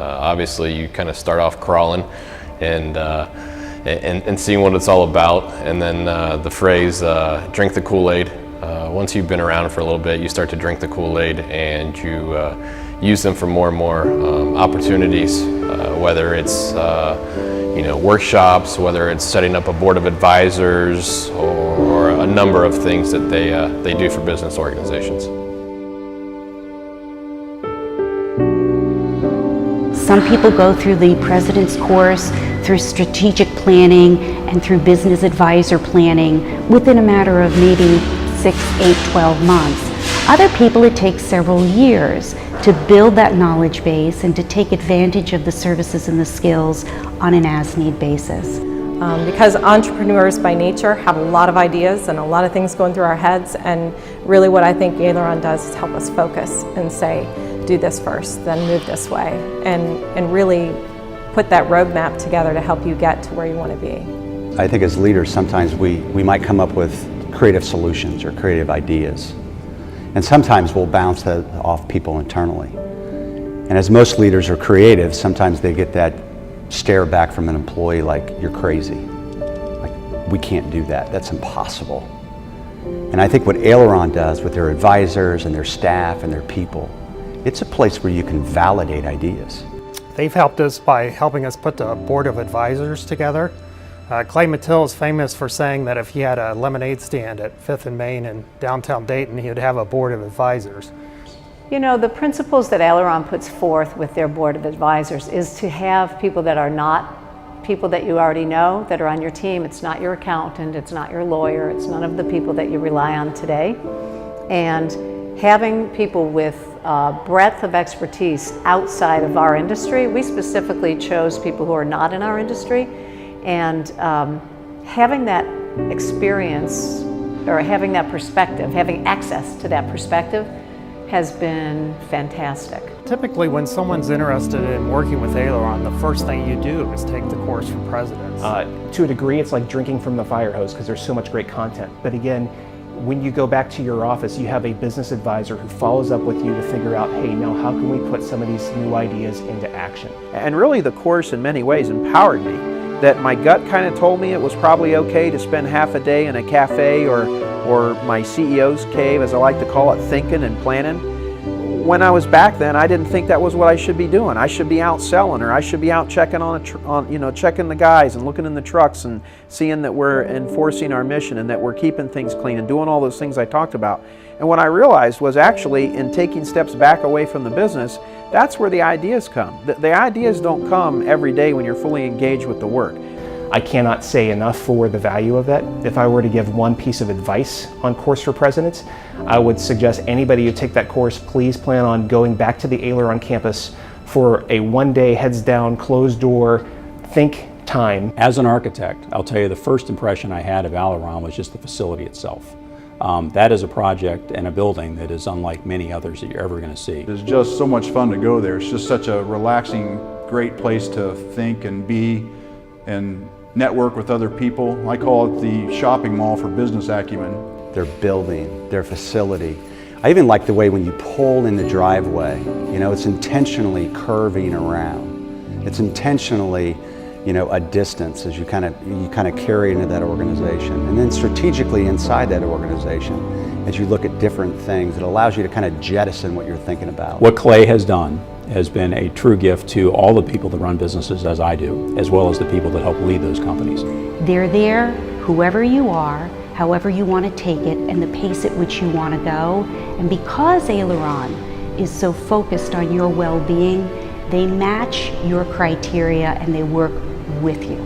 Obviously, you kind of start off crawling and seeing what it's all about, and then the phrase "drink the Kool-Aid." Once you've been around for a little bit, you start to drink the Kool-Aid, and you use them for more and more opportunities, whether it's workshops, whether it's setting up a board of advisors, or a number of things that they do for business organizations. Some people go through the President's Course, through strategic planning, and through business advisor planning within a matter of maybe 6, 8, 12 months. Other people, it takes several years to build that knowledge base and to take advantage of the services and the skills on an as-need basis. Because entrepreneurs by nature have a lot of ideas and a lot of things going through our heads, and really what I think Aileron does is help us focus and say, do this first, then move this way, and really put that roadmap together to help you get to where you want to be. I think as leaders, sometimes we might come up with creative solutions or creative ideas. And sometimes we'll bounce that off people internally. And as most leaders are creative, sometimes they get that stare back from an employee like, you're crazy. Like, we can't do that, that's impossible. And I think what Aileron does with their advisors and their staff and their people, it's a place where you can validate ideas. They've helped us by helping us put the board of advisors together. Clay Mattill is famous for saying that if he had a lemonade stand at 5th and Main in downtown Dayton, he would have a board of advisors. You know, the principles that Aileron puts forth with their board of advisors is to have people that are not people that you already know that are on your team. It's not your accountant, it's not your lawyer, it's none of the people that you rely on today. And having people with breadth of expertise outside of our industry. We specifically chose people who are not in our industry, and having that experience or having that perspective, having access to that perspective has been fantastic. Typically when someone's interested in working with Aileron, the first thing you do is take the course for presidents. To a degree, it's like drinking from the fire hose because there's so much great content. But again, when you go back to your office, you have a business advisor who follows up with you to figure out, hey, now how can we put some of these new ideas into action? And really the course in many ways empowered me. That my gut kind of told me it was probably okay to spend half a day in a cafe or my CEO's cave, as I like to call it, thinking and planning. When I was back then, I didn't think that was what I should be doing. I should be out selling, or I should be out checking checking the guys and looking in the trucks and seeing that we're enforcing our mission and that we're keeping things clean and doing all those things I talked about. And what I realized was actually in taking steps back away from the business, that's where the ideas come. The ideas don't come every day when you're fully engaged with the work. I cannot say enough for the value of that. If I were to give one piece of advice on Course for Presidents, I would suggest anybody who take that course, please plan on going back to the Aileron campus for a one-day, heads down, closed door, think time. As an architect, I'll tell you the first impression I had of Aileron was just the facility itself. That is a project and a building that is unlike many others that you're ever going to see. It's just so much fun to go there. It's just such a relaxing, great place to think and be and network with other people. I call it the shopping mall for business acumen. Their building, their facility. I even like the way when you pull in the driveway, it's intentionally curving around. It's intentionally, a distance as you kind of carry into that organization. And then strategically inside that organization, as you look at different things, it allows you to kind of jettison what you're thinking about. What Clay has done has been a true gift to all the people that run businesses as I do, as well as the people that help lead those companies. They're there, whoever you are, however you want to take it, and the pace at which you want to go. And because Aileron is so focused on your well-being, they match your criteria and they work with you.